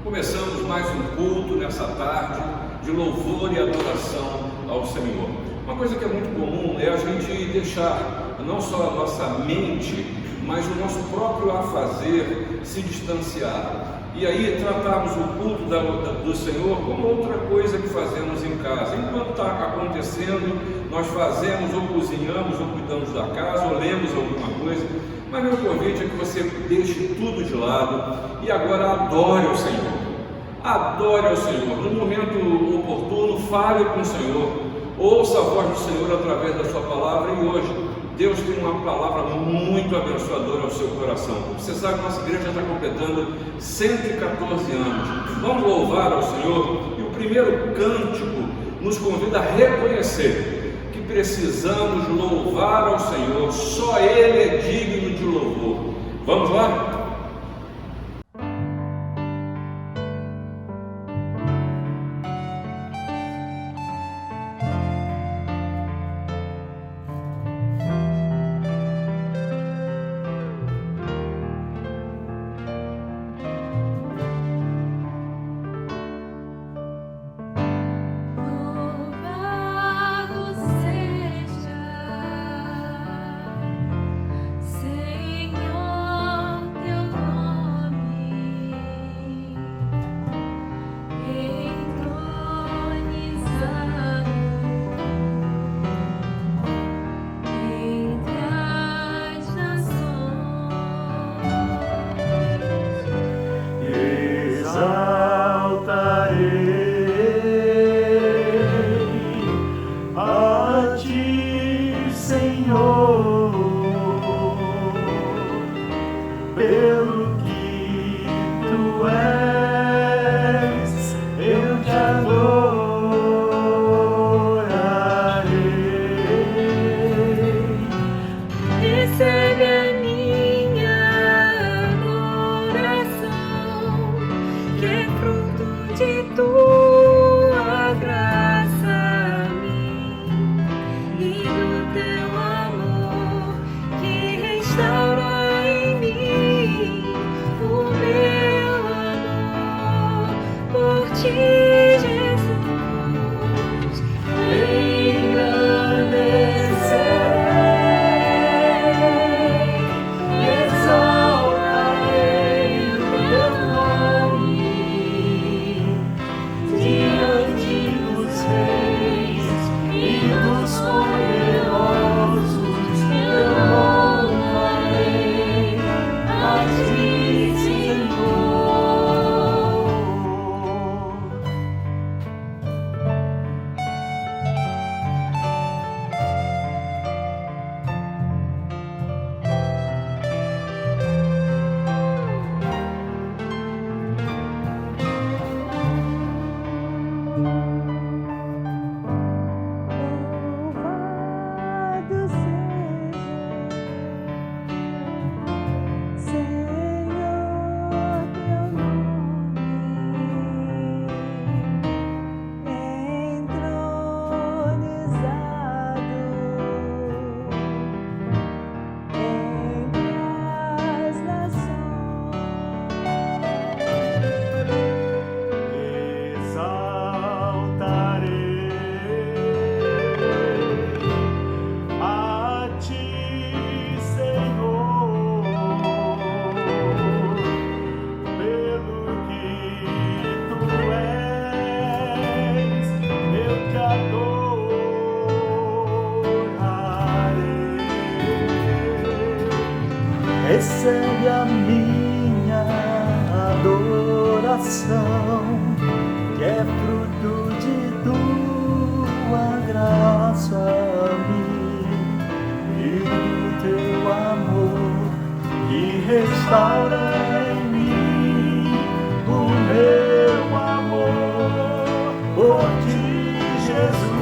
Começamos mais um culto nessa tarde de louvor e adoração ao Senhor. Uma coisa que é muito comum é a gente deixar não só a nossa mente, mas o nosso próprio afazer se distanciar. E aí tratarmos o culto do Senhor como outra coisa que fazemos em casa. Enquanto está acontecendo, nós fazemos ou cozinhamos ou cuidamos da casa ou lemos alguma coisa. Mas meu convite é que você deixe tudo de lado e agora adore o Senhor. Adore ao Senhor. No momento oportuno, fale com o Senhor. Ouça a voz do Senhor através da sua palavra. E hoje, Deus tem uma palavra muito abençoadora ao seu coração. Você sabe que nossa igreja está completando 114 anos. Vamos louvar ao Senhor. E o primeiro cântico nos convida a reconhecer que precisamos louvar ao Senhor. Só Ele é digno de louvor. Vamos lá? Recebe a minha adoração, que é fruto de tua graça a mim e do teu amor que restaura em mim o meu amor por ti, Jesus.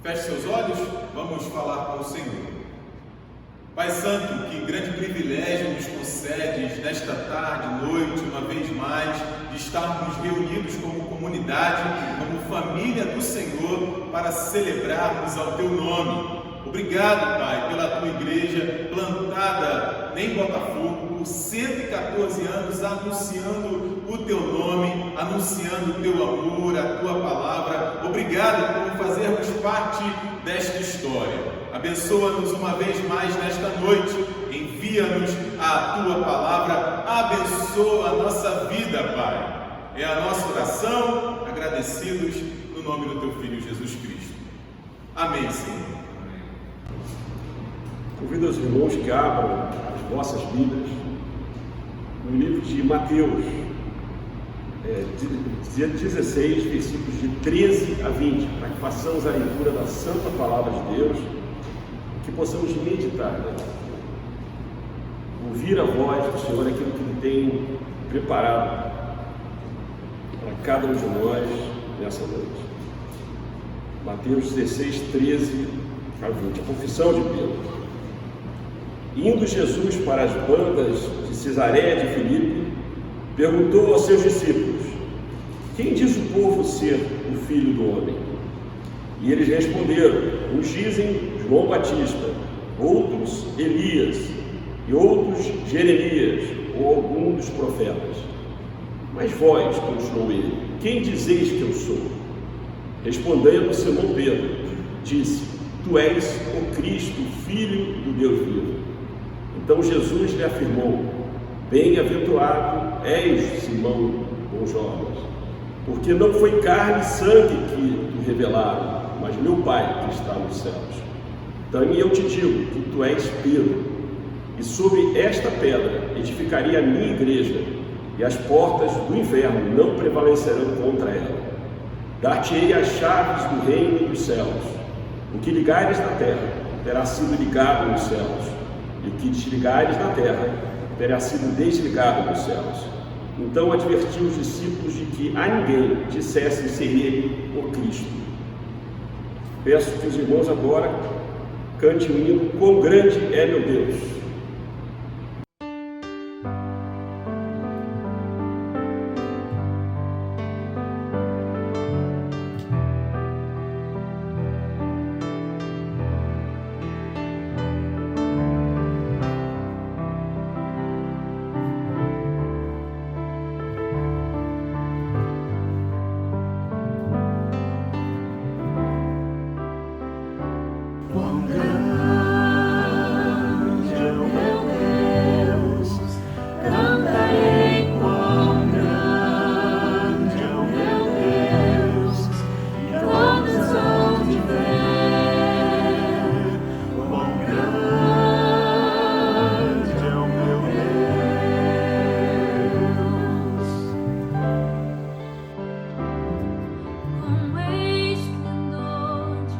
Feche seus olhos, vamos falar com o Senhor. Pai Santo, que grande privilégio nos concedes nesta tarde, noite, uma vez mais, de estarmos reunidos como comunidade, como família do Senhor, para celebrarmos ao Teu nome. Obrigado, Pai, pela Tua igreja plantada em Botafogo por 114 anos, anunciando o Teu nome, anunciando o Teu amor, a Tua palavra. Obrigado por fazermos parte desta história. Abençoa-nos uma vez mais nesta noite, envia-nos a Tua palavra, abençoa a nossa vida, Pai. É a nossa oração, agradecidos no nome do Teu Filho Jesus Cristo. Amém, Senhor. Convido os irmãos que abram as vossas Bíblias no livro de Mateus, 16, versículos de 13 a 20, para que façamos a leitura da Santa Palavra de Deus, que possamos meditar, ouvir a voz do Senhor, aquilo que Ele tem preparado para cada um de nós nessa noite. Mateus 16, 13 a 20, a confissão de Pedro. Indo Jesus para as bandas de Cesareia de Filipe, perguntou aos seus discípulos: quem diz o povo ser o Filho do Homem? E eles responderam: uns dizem João Batista, outros Elias, e outros Jeremias, ou algum dos profetas. Mas vós, continuou ele, quem dizeis que eu sou? Respondendo Simão Pedro, disse: tu és o Cristo, Filho do Deus vivo. Então Jesus lhe afirmou: bem-aventurado és, Simão Bar-Jonas, porque não foi carne e sangue que te revelaram, mas meu Pai que está nos céus. Também eu te digo que tu és Pedro, e sobre esta pedra edificarei a minha igreja, e as portas do inferno não prevalecerão contra ela. Dar-te-ei as chaves do reino dos céus. O que ligares na terra terá sido ligado nos céus, e o que desligares na terra terá sido desligado nos céus. Então advertiu os discípulos de que a ninguém dissessem ser ele o Cristo. Peço que os irmãos agora cantem o hino Quão Grande é Meu Deus. Quão grande é o meu Deus, cantarei quão grande é o meu Deus, e todos vão te ver. Quão grande é o meu Deus. Como esplendor de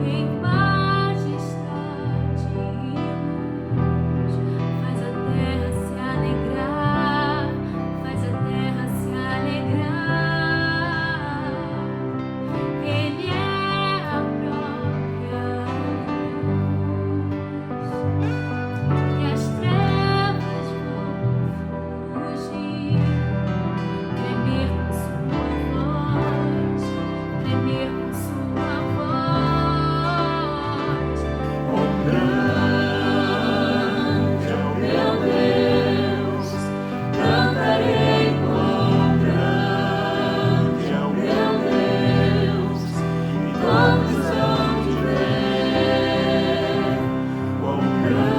em majestade e luz, faz a terra se alegrar, faz a terra se alegrar. Ele é a própria luz, e as trevas vão fugir, tremer com sua voz, tremer com sua voz. Quão grande é o meu Deus, cantarei quão grande é o meu Deus, e todos vão te ver. Quão grande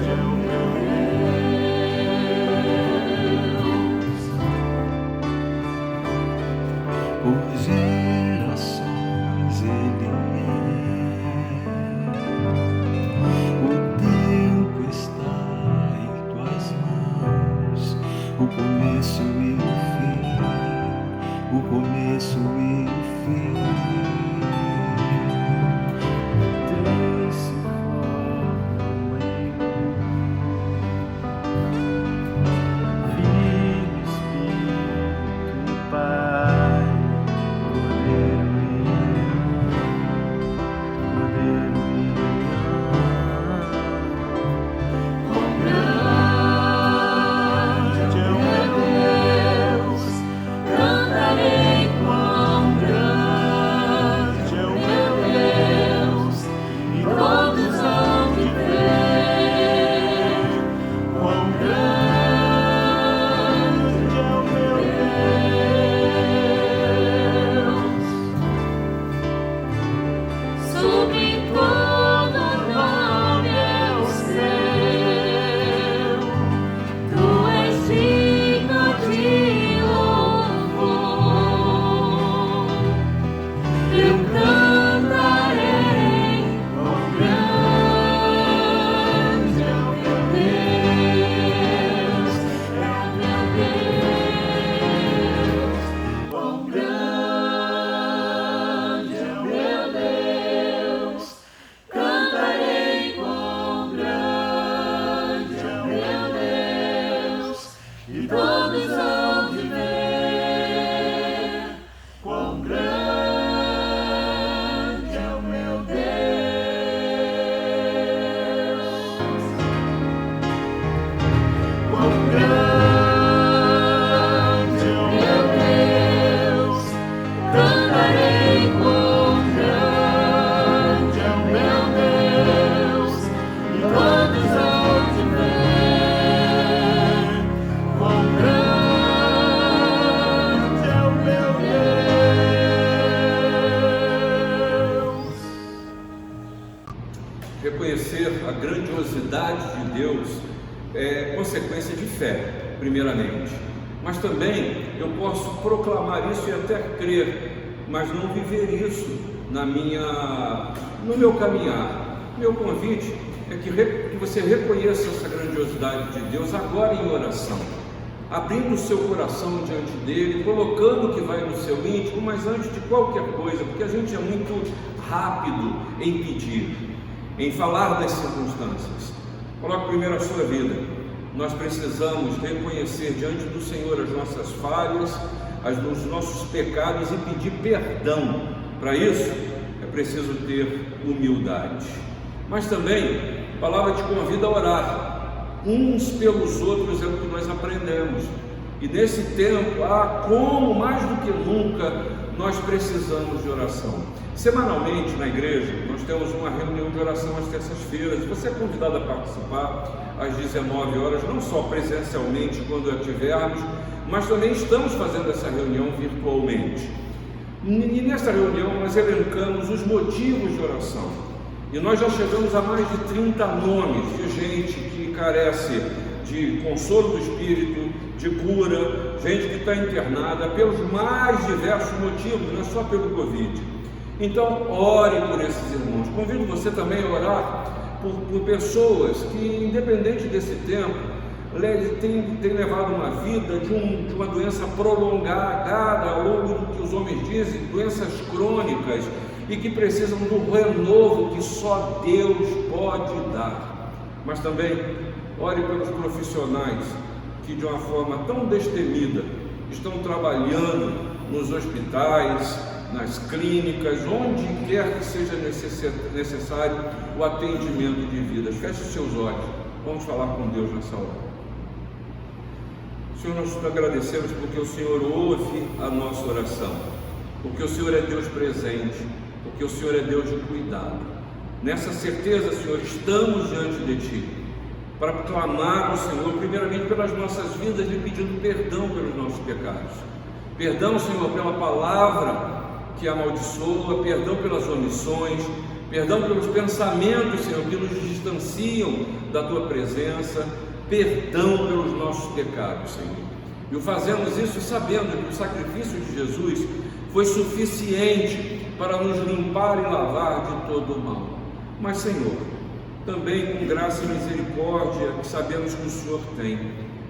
é o meu Deus. Por gerações Ele o tempo está em tuas mãos, o começo e o fim, o começo e o fim. Três se formam em Filho, Espírito e Pai. todos hão de ver quão grande é o meu Deus, quão grande é o meu Deus, cantarei quão grande é o meu Deus, e todos hão de ver quão grande é o meu Deus. Reconhecer a grandiosidade de Deus é consequência de fé, primeiramente. Mas também eu posso proclamar isso e até crer, mas não viver isso no meu caminhar. Meu convite é que você reconheça essa grandiosidade de Deus agora em oração, abrindo o seu coração diante dele, colocando o que vai no seu íntimo, mas antes de qualquer coisa, porque a gente é muito rápido em pedir, em falar das circunstâncias. Coloque primeiro a sua vida. Nós precisamos reconhecer diante do Senhor as nossas falhas, os nossos pecados e pedir perdão. Para isso, é preciso ter humildade. Mas também, a palavra te convida a orar. Uns pelos outros é o que nós aprendemos. E nesse tempo, como mais do que nunca, nós precisamos de oração. Semanalmente na igreja, nós temos uma reunião de oração às terças-feiras. Você é convidado a participar às 19 horas, não só presencialmente quando a tivermos, mas também estamos fazendo essa reunião virtualmente. E nessa reunião nós elencamos os motivos de oração. E nós já chegamos a mais de 30 nomes de gente que carece de consolo do Espírito, de cura, gente que está internada pelos mais diversos motivos, não é só pelo Covid. Então, ore por esses irmãos. Convido você também a orar por pessoas que, independente desse tempo, têm levado uma vida de uma doença prolongada ao longo do que os homens dizem, doenças crônicas, e que precisam do renovo que só Deus pode dar. Mas também ore pelos profissionais que, de uma forma tão destemida, estão trabalhando nos hospitais, nas clínicas, onde quer que seja necessário o atendimento de vidas. Feche os seus olhos, vamos falar com Deus nessa hora. Senhor, nós te agradecemos porque o Senhor ouve a nossa oração, porque o Senhor é Deus presente, porque o Senhor é Deus de cuidado. Nessa certeza, Senhor, estamos diante de Ti para clamar ao Senhor, primeiramente pelas nossas vidas e pedindo perdão pelos nossos pecados. Perdão, Senhor, pela palavra que amaldiçoa, perdão pelas omissões, perdão pelos pensamentos, Senhor, que nos distanciam da Tua presença, perdão pelos nossos pecados, Senhor. E o fazemos isso sabendo que o sacrifício de Jesus foi suficiente para nos limpar e lavar de todo o mal. Mas, Senhor, também com graça e misericórdia que sabemos que o Senhor tem,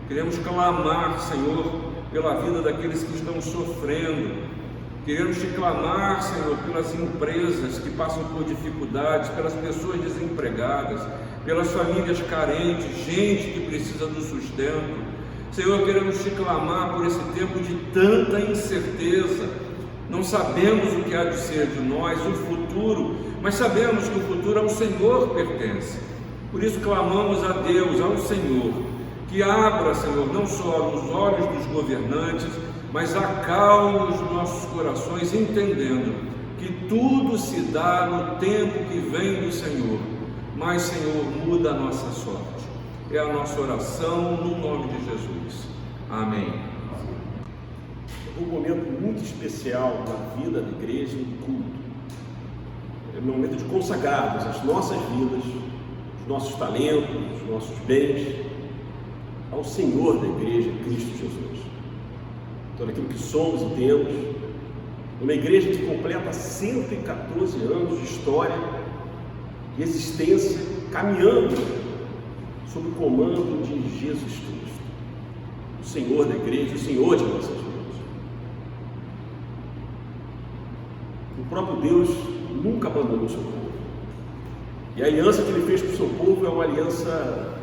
queremos clamar, Senhor, pela vida daqueles que estão sofrendo. Queremos te clamar, Senhor, pelas empresas que passam por dificuldades, pelas pessoas desempregadas, pelas famílias carentes, gente que precisa do sustento. Senhor, queremos te clamar por esse tempo de tanta incerteza. Não sabemos o que há de ser de nós, o futuro, mas sabemos que o futuro ao Senhor pertence. Por isso clamamos a Deus, ao Senhor, que abra, Senhor, não só os olhos dos governantes, mas acalme os nossos corações, entendendo que tudo se dá no tempo que vem do Senhor. Mas, Senhor, muda a nossa sorte. É a nossa oração no nome de Jesus. Amém. Um momento muito especial na vida da igreja, no culto. É um momento de consagrarmos as nossas vidas, os nossos talentos, os nossos bens ao Senhor da igreja, Cristo Jesus. Tudo aquilo que somos e temos, uma igreja que completa 114 anos de história, de existência, caminhando sob o comando de Jesus Cristo, o Senhor da igreja, o Senhor de nossas vidas. O próprio Deus nunca abandonou o seu povo, e a aliança que Ele fez com o seu povo é uma aliança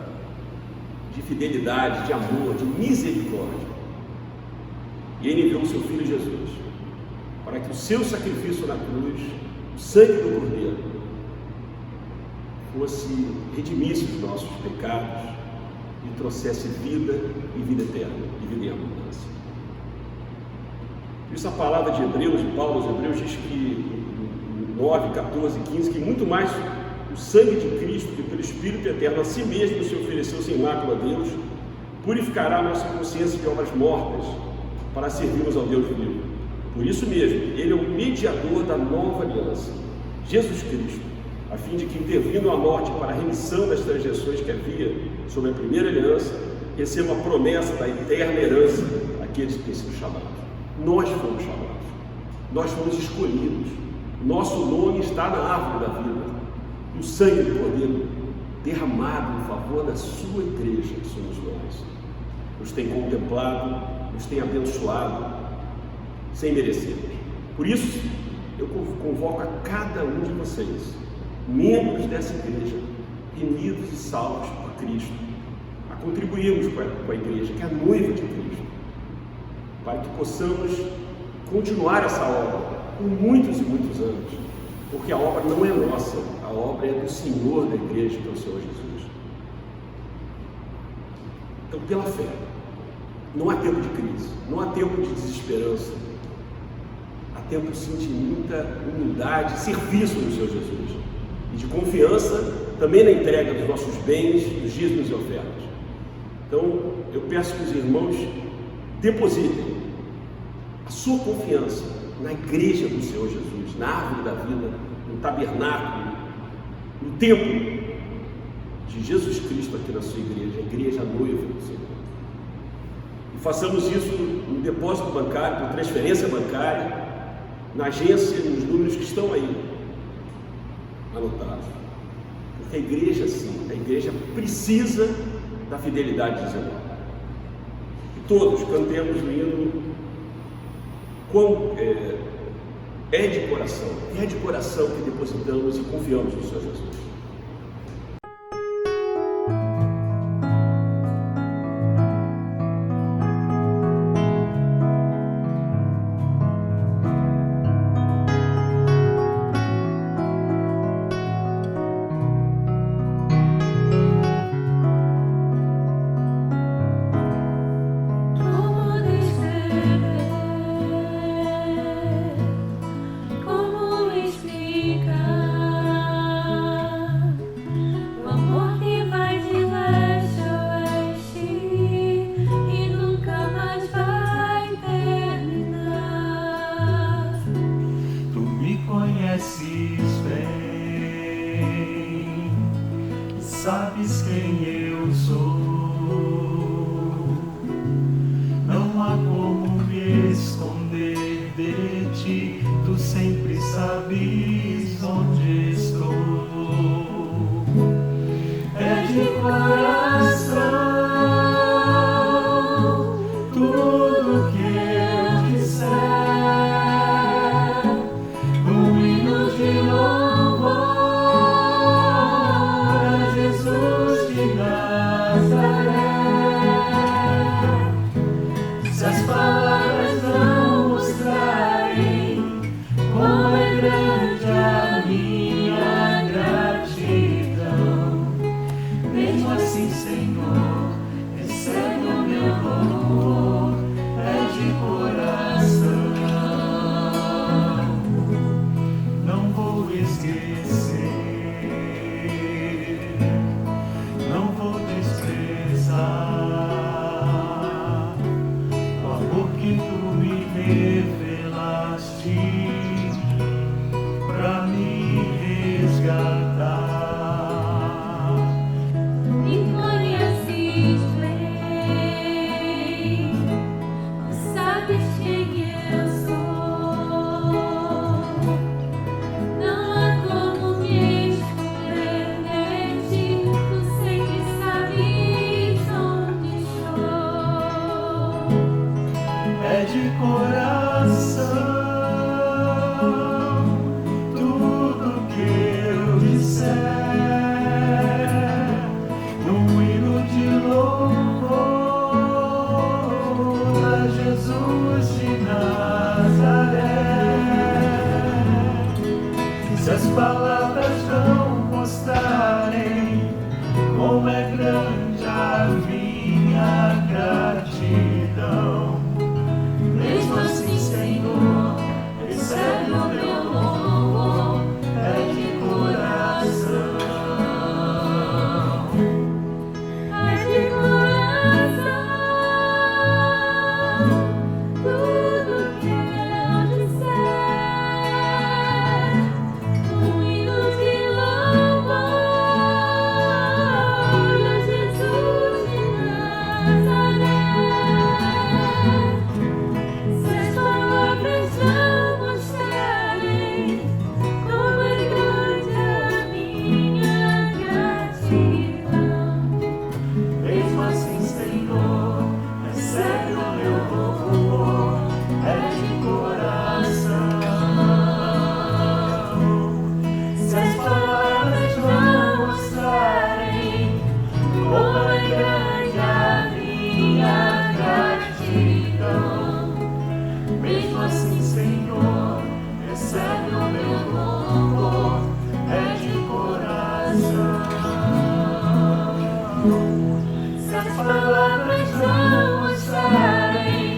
de fidelidade, de amor, de misericórdia. E Ele enviou o seu Filho Jesus, para que o seu sacrifício na cruz, o sangue do Cordeiro, fosse redimisse os nossos pecados e trouxesse vida e vida eterna, e vida em abundância. Por isso a palavra de Hebreus, de Paulo aos Hebreus, diz que 9, 14, 15, que muito mais o sangue de Cristo, que pelo Espírito Eterno a si mesmo se ofereceu sem mácula a Deus, purificará a nossa consciência de obras mortas, para servirmos ao Deus vivo. Por isso mesmo, Ele é o mediador da nova aliança, Jesus Cristo, a fim de que, intervindo a morte para a remissão das transgressões que havia sobre a primeira aliança, receba a promessa da eterna herança àqueles que têm sido chamados. Nós fomos chamados, nós fomos escolhidos, nosso nome está na árvore da vida, e o sangue do Cordeiro derramado em favor da sua igreja, que somos nós, nos tem contemplado, nos tem abençoado, sem merecermos. Por isso, eu convoco a cada um de vocês, membros dessa igreja, remidos e salvos por Cristo, a contribuirmos com a igreja, que é a noiva de Cristo, para que possamos continuar essa obra por muitos e muitos anos, porque a obra não é nossa, a obra é do Senhor da igreja, que é o Senhor Jesus. Então, pela fé, não há tempo de crise, não há tempo de desesperança, há tempo sim de muita humildade, serviço no Senhor Jesus, e de confiança também na entrega dos nossos bens, dos dízimos e ofertas. Então, eu peço que os irmãos depositem a sua confiança na igreja do Senhor Jesus, na árvore da vida, no tabernáculo, no templo de Jesus Cristo aqui na sua igreja, a igreja noiva do Senhor. E façamos isso no depósito bancário, por transferência bancária, na agência, nos números que estão aí anotados. Porque a igreja, sim, a igreja precisa da fidelidade de Senhor. E todos cantemos o hino é de coração que depositamos e confiamos no Senhor Jesus. Como sabes quem eu sou. Não há como me esconder de ti, tu sempre sabes onde estou. É de coração tudo que eu disser, um hino de louvor a Jesus de Nazaré. Se as palavras não mostrarem como é grande a minha gratidão, mesmo assim, Senhor, recebe o meu louvor, é de coração. Não vou esquecer, não vou desprezar o amor que tu me revelaste pra me resgatar. Me conheces bem, sabes quem eu sou. Não há como me esconder de ti, tu sempre sabes onde estou. É de coração tudo que eu disser, um hino de louvor a Jesus as palavras não mostrarem como é grande a minha gratidão. Mesmo assim, Senhor, recebe o meu louvor, é de coração. É de coração. Tudo que eu disser, um hino de louvor a Jesus de Nazaré. Se as palavras não mostrarem como é grande a minha gratidão, Mesmo assim, Senhor, recebe o meu louvor, é de coração. Se as palavras não mostrarem como é grande a minha gratidão, mesmo assim, Senhor, recebe o meu louvor, é de coração. Se as palavras não mostrarem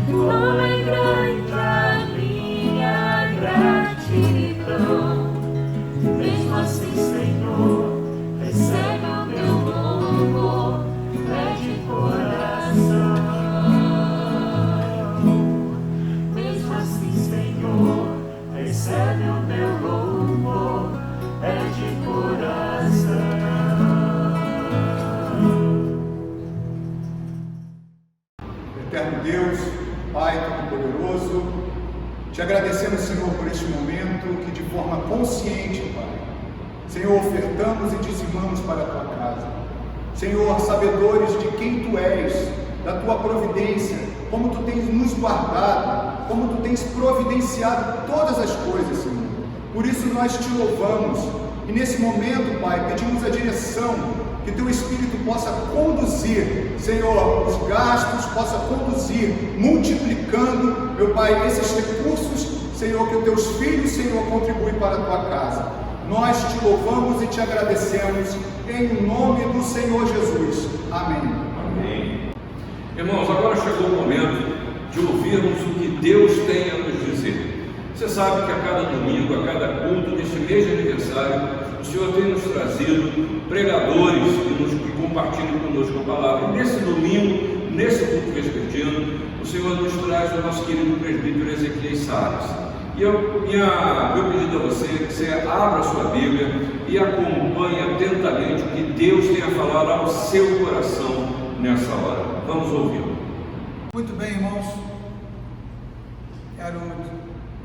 como é grande a minha gratidão, mesmo assim, Senhor, recebe o meu louvor, é de coração. Mesmo assim, Senhor, recebe o meu louvor, é de coração. Eterno Deus, Pai Todo-Poderoso, te agradecemos, Senhor, por este momento que de forma consciente, Pai, Senhor, ofertamos e dizimamos para a tua casa. Senhor, sabedores de quem tu és, da tua providência, como tu tens nos guardado, como tu tens providenciado todas as coisas, Senhor. Por isso nós te louvamos e nesse momento, Pai, pedimos a direção, que teu Espírito possa conduzir, Senhor, os gastos, possa conduzir, multiplicando, meu Pai, esses recursos, Senhor, que os teus filhos, Senhor, contribuem para a tua casa. Nós te louvamos e te agradecemos, em nome do Senhor Jesus. Amém. Amém. Irmãos, agora chegou o momento de ouvirmos o que Deus tem a nos dizer. Você sabe que a cada domingo, a cada culto, neste mês de aniversário, o Senhor tem nos trazido pregadores que compartilham conosco a palavra. E nesse domingo, nesse culto vespertino, o Senhor nos traz o nosso querido presbítero Ezequiel Salles. E meu pedido a você é que você abra a sua Bíblia e acompanhe atentamente o que Deus tem a falar ao seu coração nessa hora. Vamos ouvi-lo. Muito bem, irmãos. Quero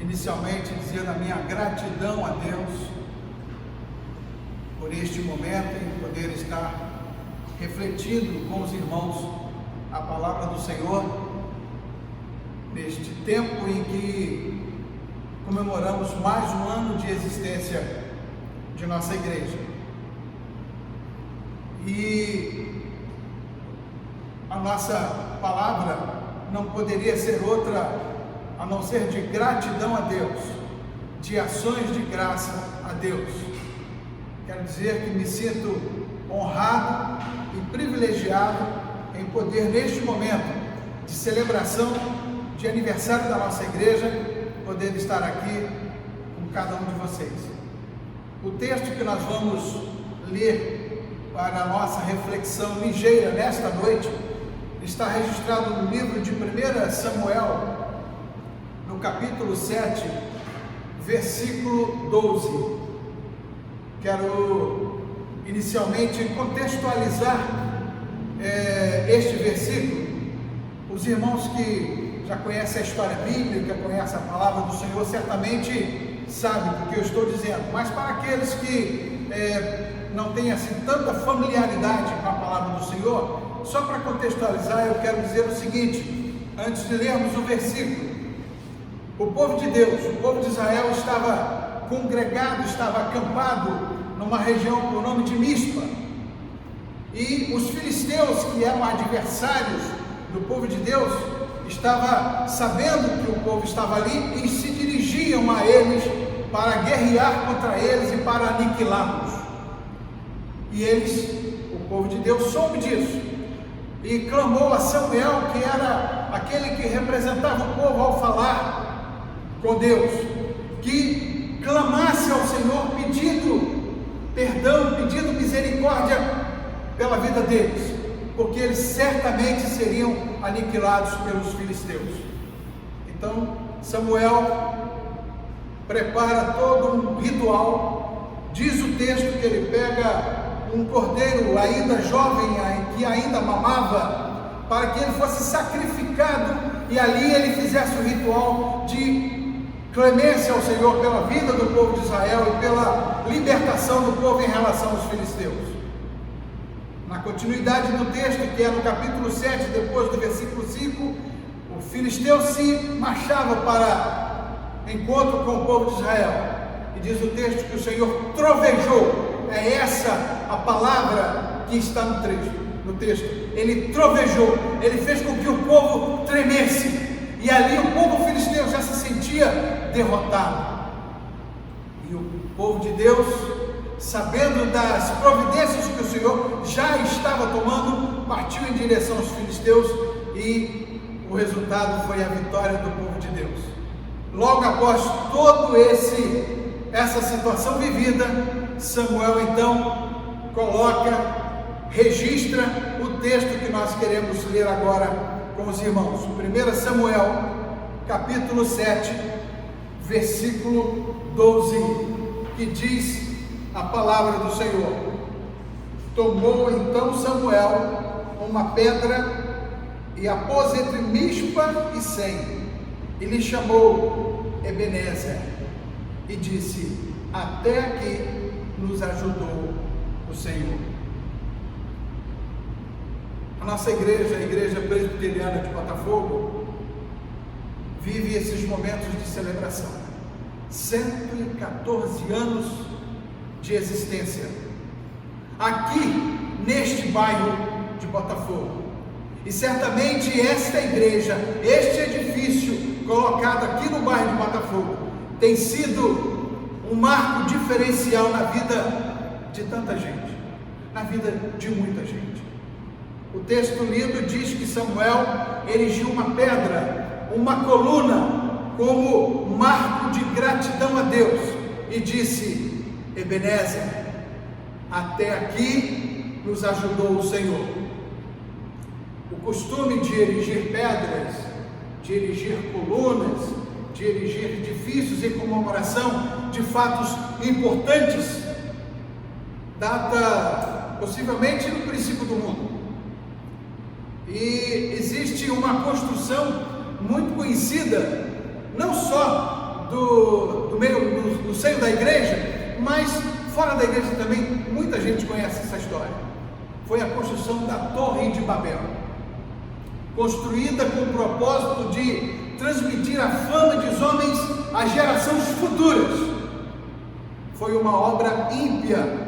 inicialmente dizer a minha gratidão a Deus por este momento em poder estar refletindo com os irmãos a palavra do Senhor, neste tempo em que comemoramos mais um ano de existência de nossa igreja. E a nossa palavra não poderia ser outra a não ser de gratidão a Deus, de ações de graça a Deus. Quero dizer que me sinto honrado e privilegiado em poder, neste momento de celebração de aniversário da nossa igreja, poder estar aqui com cada um de vocês. O texto que nós vamos ler para a nossa reflexão ligeira nesta noite está registrado no livro de 1 Samuel, no capítulo 7, versículo 12. Quero inicialmente contextualizar este versículo. Os irmãos que já conhecem a história bíblica, conhecem a palavra do Senhor, certamente sabem do que eu estou dizendo, mas para aqueles que não têm assim tanta familiaridade com a palavra do Senhor, só para contextualizar, eu quero dizer o seguinte, antes de lermos o versículo. O povo de Deus, o povo de Israel estava congregado, estava acampado numa região por nome de Mispa. E os filisteus, que eram adversários do povo de Deus, estavam sabendo que o povo estava ali e se dirigiam a eles para guerrear contra eles e para aniquilá-los. E eles, o povo de Deus, soube disso e clamou a Samuel, que era aquele que representava o povo ao falar com Deus, que clamasse ao Senhor pedindo perdão, pedindo misericórdia pela vida deles, porque eles certamente seriam aniquilados pelos filisteus. Então Samuel prepara todo um ritual. Diz o texto que ele pega um cordeiro ainda jovem, que ainda mamava, para que ele fosse sacrificado e ali ele fizesse o ritual de clemência ao Senhor pela vida do povo de Israel e pela libertação do povo em relação aos filisteus. Na continuidade do texto, que é no capítulo 7, depois do versículo 5, o filisteu se marchava para encontro com o povo de Israel. E diz o texto que o Senhor trovejou. É essa a palavra que está no texto. Ele trovejou, ele fez com que o povo tremesse. E ali o povo filisteu já se sentia derrotado. E o povo de Deus, sabendo das providências que o Senhor já estava tomando, partiu em direção aos filisteus e o resultado foi a vitória do povo de Deus. Logo após todo essa situação vivida, Samuel então registra o texto que nós queremos ler agora com os irmãos. 1 Samuel, capítulo 7, versículo 12, que diz a palavra do Senhor: tomou então Samuel uma pedra e a pôs entre Mispa e Sem, e lhe chamou Ebenezer, e disse: até aqui nos ajudou o Senhor. A nossa igreja, a Igreja Presbiteriana de Botafogo, vive esses momentos de celebração. 114 anos de existência aqui neste bairro de Botafogo. E certamente esta igreja, este edifício colocado aqui no bairro de Botafogo, tem sido um marco diferencial na vida de tanta gente, na vida de muita gente. O texto lido diz que Samuel erigiu uma pedra, uma coluna, como marco de gratidão a Deus, e disse: Ebenezer, até aqui nos ajudou o Senhor. O costume de erigir pedras, de erigir colunas, de erigir edifícios em comemoração de fatos importantes, data possivelmente no princípio do mundo. E existe uma construção muito conhecida, não só do seio da igreja, mas fora da igreja também. Muita gente conhece essa história. Foi a construção da Torre de Babel, construída com o propósito de transmitir a fama dos homens às gerações futuras. Foi uma obra ímpia,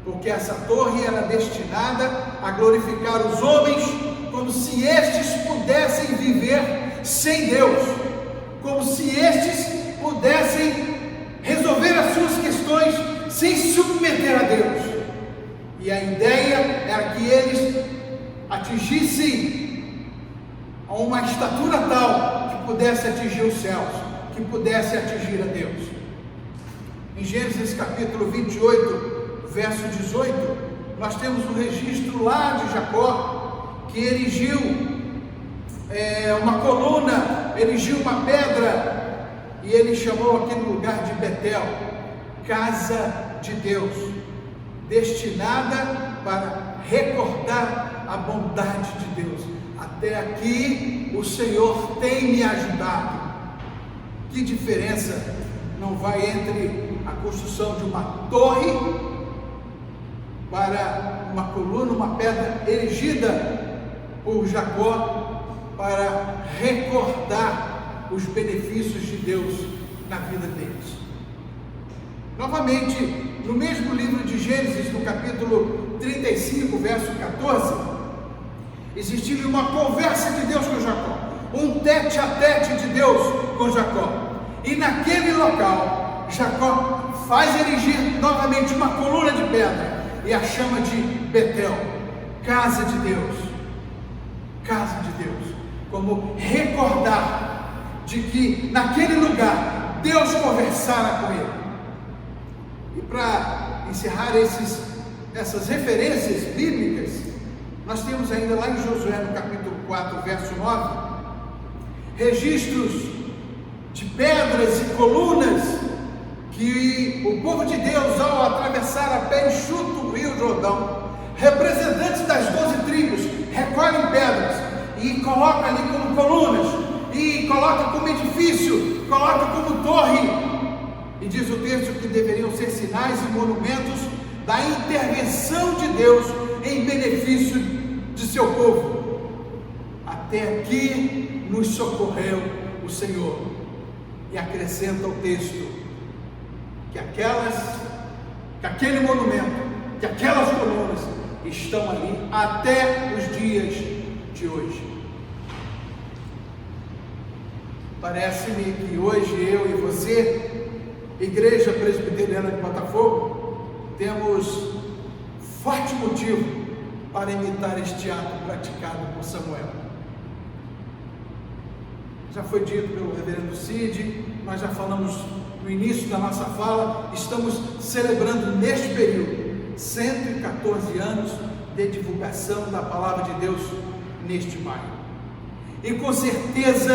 porque essa torre era destinada a glorificar os homens, como se estes pudessem viver sem Deus, como se estes pudessem resolver as suas questões sem submeter a Deus. E a ideia era que eles atingissem a uma estatura tal que pudesse atingir os céus, que pudesse atingir a Deus. Em Gênesis capítulo 28, verso 18, nós temos um registro lá de Jacó, que erigiu uma coluna, erigiu uma pedra, e ele chamou aquele lugar de Betel, casa de Deus, destinada para recordar a bondade de Deus. Até aqui o Senhor tem me ajudado. Que diferença não vai entre a construção de uma torre para uma coluna, uma pedra erigida por Jacó para recordar os benefícios de Deus na vida deles. Novamente, no mesmo livro de Gênesis, no capítulo 35, verso 14, existiu uma conversa de Deus com Jacó, um tete a tete de Deus com Jacó. E naquele local, Jacó faz erigir novamente uma coluna de pedra e a chama de Betel, casa de Deus. Casa de Deus, como recordar de que naquele lugar Deus conversara com ele. E para encerrar essas referências bíblicas, nós temos ainda lá em Josué, no capítulo 4, verso 9, registros de pedras e colunas que o povo de Deus, ao atravessar a pé enxuto o rio Jordão, representantes das 12 tribos recolhem pedras e colocam ali como colunas, e colocam como edifício, colocam como torre, e diz o texto que deveriam ser sinais e monumentos da intervenção de Deus em benefício de seu povo. Até aqui nos socorreu o Senhor. E acrescenta o texto que aquele monumento, que aquelas colunas estão ali até os dias de hoje. Parece-me que hoje eu e você, Igreja Presbiteriana de Botafogo, temos forte motivo para imitar este ato praticado por Samuel. Já foi dito pelo reverendo Cid, nós já falamos no início da nossa fala, estamos celebrando neste período 114 anos de divulgação da Palavra de Deus neste maio. E com certeza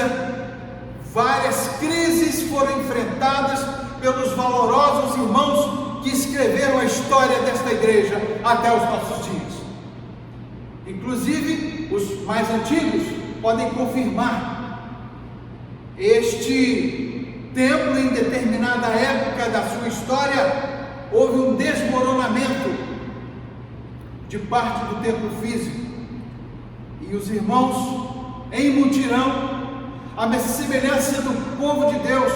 várias crises foram enfrentadas pelos valorosos irmãos que escreveram a história desta igreja até os nossos dias. Inclusive, os mais antigos podem confirmar. Este templo, em determinada época da sua história, houve um desmoronamento de parte do templo físico. E os irmãos, em mutirão, à semelhança do povo de Deus,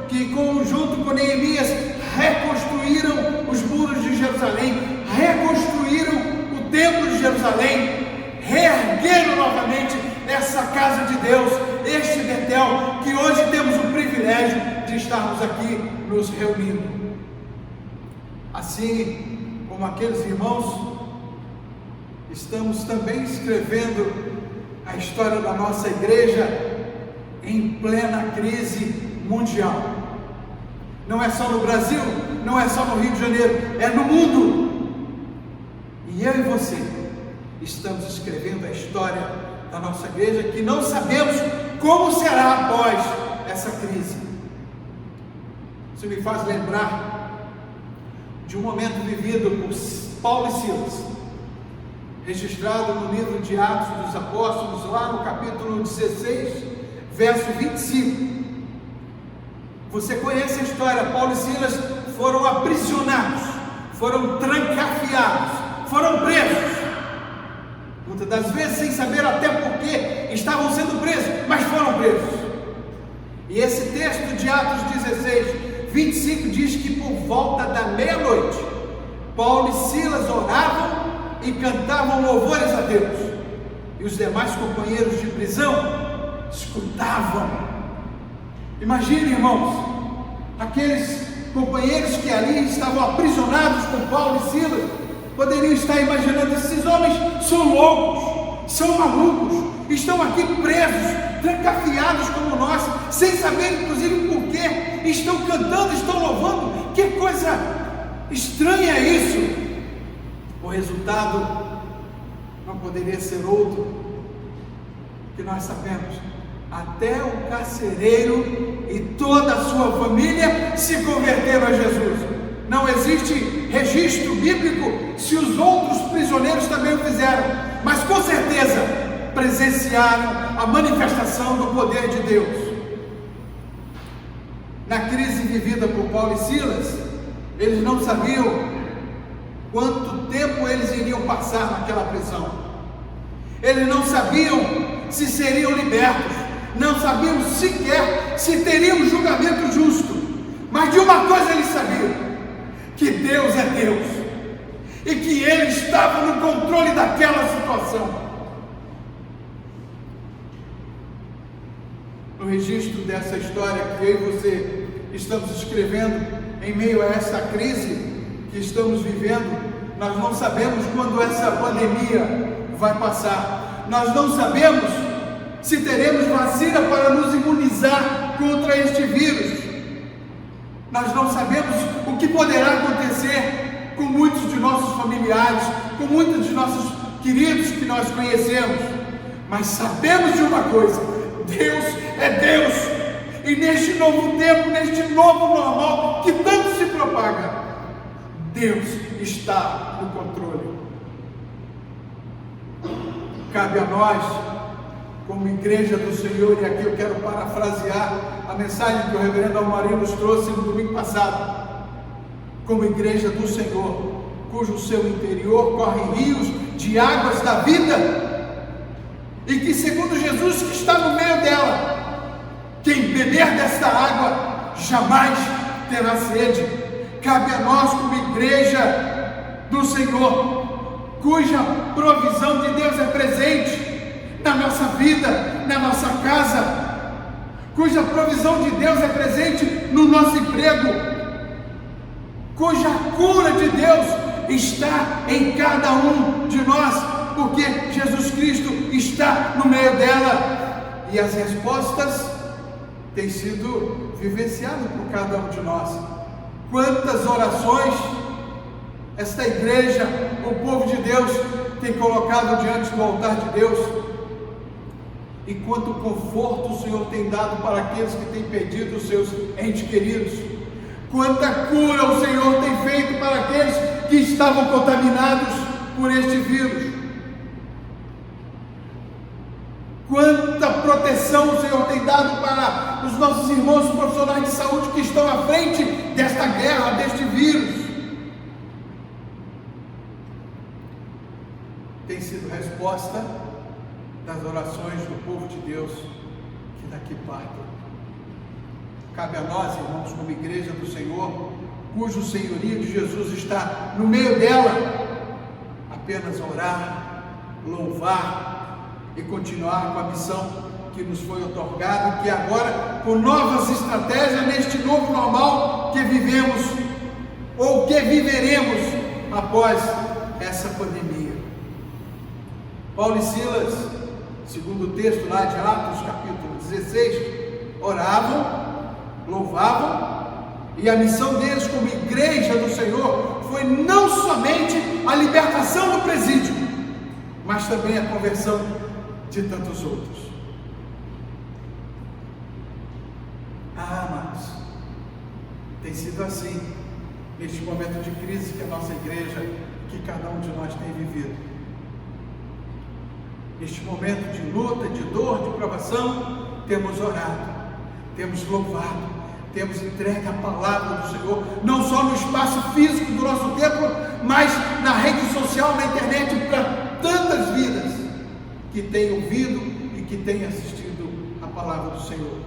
que junto com Neemias reconstruíram os muros de Jerusalém, reconstruíram o templo de Jerusalém, reergueram novamente essa casa de Deus, este Betel, que hoje temos o privilégio de estarmos aqui nos reunindo. Assim como aqueles irmãos, estamos também escrevendo a história da nossa igreja em plena crise mundial. Não é só no Brasil, não é só no Rio de Janeiro, é no mundo. E eu e você estamos escrevendo a história da nossa igreja, que não sabemos como será após essa crise. Isso me faz lembrar de um momento vivido por Paulo e Silas, registrado no livro de Atos dos Apóstolos, lá no capítulo 16, verso 25. Você conhece a história. Paulo e Silas foram aprisionados, foram trancafiados, foram presos, muitas das vezes sem saber até por que estavam sendo presos, mas foram presos. E esse texto de Atos 16, 25 diz que por volta da meia-noite, Paulo e Silas oravam e cantavam louvores a Deus, e os demais companheiros de prisão escutavam. Imagine, irmãos, aqueles companheiros que ali estavam aprisionados com Paulo e Silas, poderiam estar imaginando: esses homens são loucos, são malucos, estão aqui presos, trancafiados como nós, sem saber inclusive por quê, estão cantando, estão louvando. Que coisa estranha é isso! O resultado não poderia ser outro, que nós sabemos: até o carcereiro e toda a sua família se converteram a Jesus. Não existe registro bíblico se os outros prisioneiros também o fizeram, mas com certeza presenciaram a manifestação do poder de Deus. Na crise vivida por Paulo e Silas, eles não sabiam quanto tempo eles iriam passar naquela prisão. Eles não sabiam se seriam libertos, não sabiam sequer se teriam um julgamento justo, mas de uma coisa eles sabiam: que Deus é Deus, e que Ele estava no controle daquela situação. No registro dessa história que eu e você estamos escrevendo, em meio a essa crise que estamos vivendo, nós não sabemos quando essa pandemia vai passar. Nós não sabemos se teremos vacina para nos imunizar contra este vírus. Nós não sabemos o que poderá acontecer com muitos de nossos familiares, com muitos de nossos queridos que nós conhecemos. Mas sabemos de uma coisa: Deus é Deus. E neste novo tempo, neste novo normal que tanto se propaga, Deus está no controle. Cabe a nós, como igreja do Senhor, e aqui eu quero parafrasear a mensagem que o reverendo Almarinho nos trouxe no domingo passado, como igreja do Senhor, cujo seu interior corre rios de águas da vida, e que segundo Jesus que está no meio dela, quem beber desta água jamais terá sede. Cabe a nós, como igreja do Senhor, cuja provisão de Deus é presente na nossa vida, na nossa casa, cuja provisão de Deus é presente no nosso emprego, cuja cura de Deus está em cada um de nós, porque Jesus Cristo está no meio dela, e as respostas têm sido vivenciadas por cada um de nós. Quantas orações esta igreja, o povo de Deus, tem colocado diante do altar de Deus, e quanto conforto o Senhor tem dado para aqueles que têm perdido os seus entes queridos, quanta cura o Senhor tem feito para aqueles que estavam contaminados por este vírus, quanta proteção o Senhor tem dado para os nossos irmãos profissionais de saúde que estão à frente desta guerra, deste vírus. Tem sido resposta das orações do povo de Deus que daqui partem. Cabe a nós, irmãos, como igreja do Senhor, cujo senhorio de Jesus está no meio dela, apenas orar, louvar e continuar com a missão que nos foi otorgada, que agora, com novas estratégias neste novo normal que vivemos ou que viveremos após essa pandemia. Paulo e Silas, segundo o texto lá de Atos, capítulo 16, oravam, louvavam, e a missão deles como igreja do Senhor foi não somente a libertação do presídio, mas também a conversão de tantos outros. Amados, tem sido assim neste momento de crise que a nossa igreja, que cada um de nós tem vivido. Neste momento de luta, de dor, de provação, temos orado, temos louvado, temos entregue a palavra do Senhor, não só no espaço físico do nosso templo, mas na rede social, na internet, para tantas vidas que têm ouvido e que têm assistido a palavra do Senhor.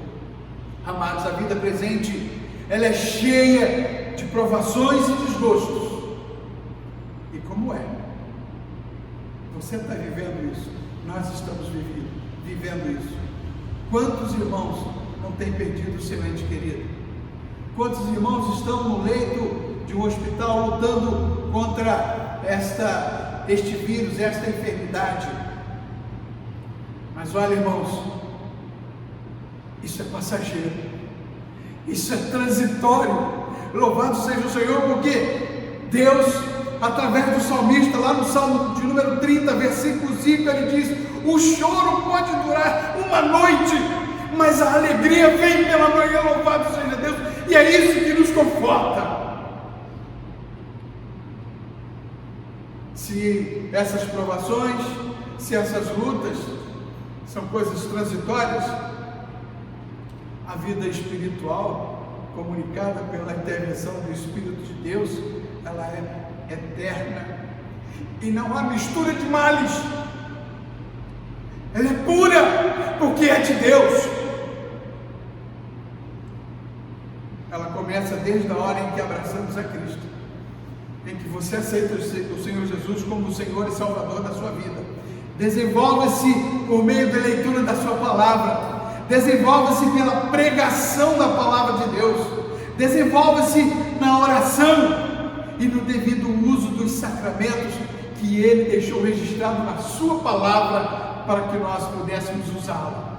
Amados, a vida presente, ela é cheia de provações e desgostos. E como é? Você está vivendo isso? Nós estamos vivendo isso. Quantos irmãos não têm perdido o seu ente querido? Quantos irmãos estão no leito de um hospital lutando contra este vírus, esta enfermidade? Mas olha, irmãos, isso é passageiro, isso é transitório. Louvado seja o Senhor, porque Deus, através do salmista, lá no Salmo de número 30, versículo 5, ele diz: o choro pode durar uma noite, mas a alegria vem pela manhã, louvado seja Deus, e é isso que nos conforta. Se essas provações, se essas lutas são coisas transitórias, a vida espiritual, comunicada pela intervenção do Espírito de Deus, ela é eterna, e não há mistura de males. Ela é pura, porque é de Deus. Ela começa desde a hora em que abraçamos a Cristo, em que você aceita o Senhor Jesus como o Senhor e Salvador da sua vida. Desenvolve-se por meio da leitura da sua palavra, desenvolve-se pela pregação da palavra de Deus, desenvolve-se na oração e no devido uso dos sacramentos que Ele deixou registrado na Sua palavra para que nós pudéssemos usá-la.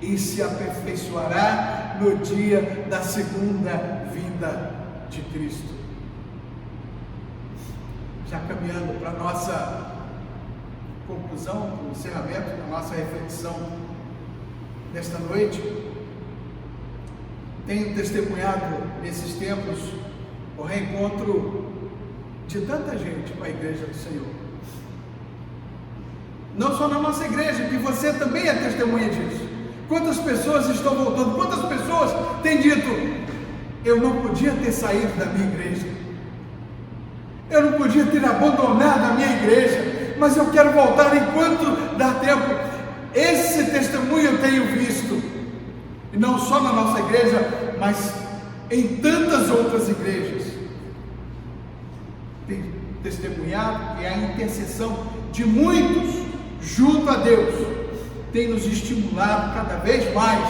E se aperfeiçoará no dia da segunda vinda de Cristo. Já caminhando para a nossa conclusão, para o encerramento da nossa reflexão nesta noite, tenho testemunhado nesses tempos o reencontro de tanta gente com a igreja do Senhor. Não só na nossa igreja, que você também é testemunha disso. Quantas pessoas estão voltando, quantas pessoas têm dito: eu não podia ter saído da minha igreja, eu não podia ter abandonado a minha igreja, mas eu quero voltar enquanto dá tempo. Esse testemunho eu tenho visto, e não só na nossa igreja, mas em tantas outras igrejas. Tem testemunhado que a intercessão de muitos junto a Deus tem nos estimulado cada vez mais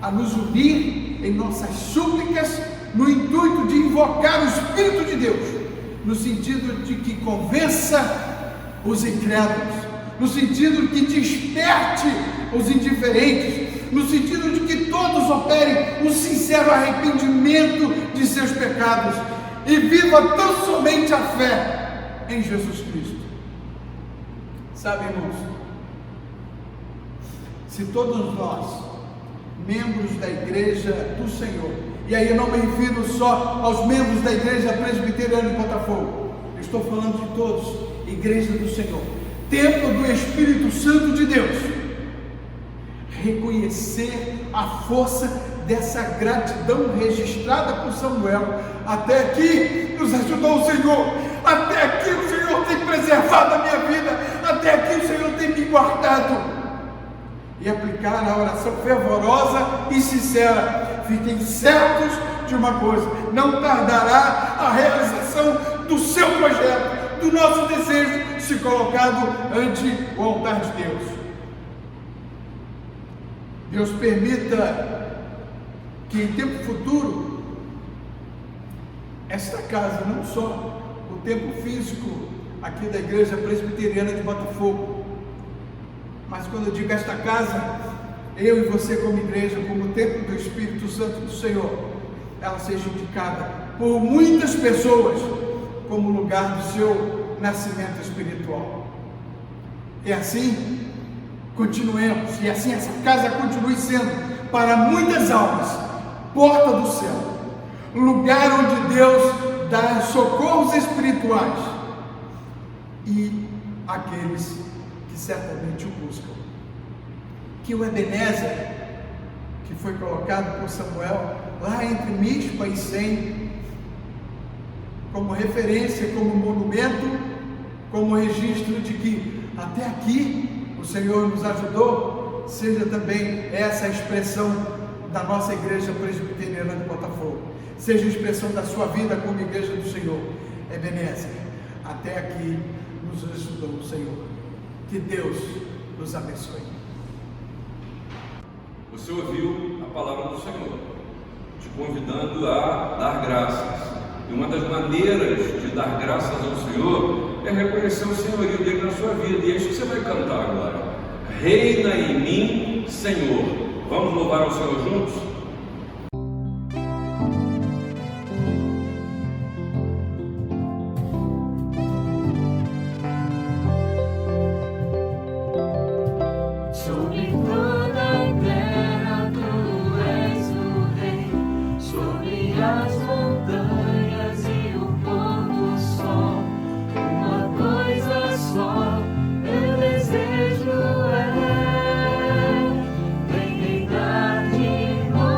a nos unir em nossas súplicas, no intuito de invocar o Espírito de Deus, no sentido de que convença os incrédulos, no sentido de que desperte os indiferentes, no sentido de que todos operem um sincero arrependimento de seus pecados e viva tão somente a fé em Jesus Cristo. Sabe, irmãos, se todos nós, membros da igreja do Senhor, e aí eu não me refiro só aos membros da igreja presbiteriana de Botafogo, eu estou falando de todos, igreja do Senhor, templo do Espírito Santo de Deus, reconhecer a força dessa gratidão registrada por Samuel. Até aqui nos ajudou o Senhor, até aqui o Senhor tem preservado a minha vida, até aqui o Senhor tem me guardado. E aplicar a oração fervorosa e sincera. Fiquem certos de uma coisa: não tardará a realização do seu projeto, do nosso desejo, se colocado ante o altar de Deus. Deus permita que em tempo futuro esta casa, não só o templo físico aqui da igreja presbiteriana de Botafogo, mas quando eu digo esta casa, eu e você como igreja, como templo do Espírito Santo do Senhor, ela seja indicada por muitas pessoas como lugar do seu nascimento espiritual. E assim continuemos, e assim essa casa continue sendo para muitas almas porta do céu, lugar onde Deus dá socorros espirituais e aqueles que certamente o buscam. Que o Ebenezer, que foi colocado por Samuel lá entre Mispa e Sem, como referência, como monumento, como registro de que até aqui o Senhor nos ajudou, seja também essa a expressão da nossa igreja presbiteriana de Botafogo, seja a expressão da sua vida como igreja do Senhor. Ebenezer, até aqui nos ajudou o Senhor. Que Deus nos abençoe. Você ouviu a palavra do Senhor, te convidando a dar graças. E uma das maneiras de dar graças ao Senhor é reconhecer o senhorio dele na sua vida. E é isso que você vai cantar agora. Reina em mim, Senhor. Vamos louvar ao Senhor juntos? Sobre toda a terra tu és o rei, sobre as montanhas e o pôr do sol. Uma coisa só eu desejo é reinar de novo.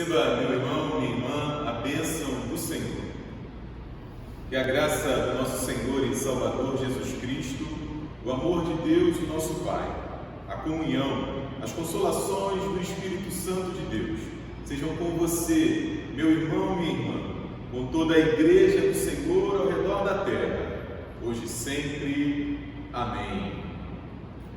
Receba, meu irmão, minha irmã, a bênção do Senhor. Que a graça do nosso Senhor e Salvador Jesus Cristo, o amor de Deus, o nosso Pai, a comunhão, as consolações do Espírito Santo de Deus, sejam com você, meu irmão, minha irmã, com toda a Igreja do Senhor ao redor da terra, hoje e sempre. Amém.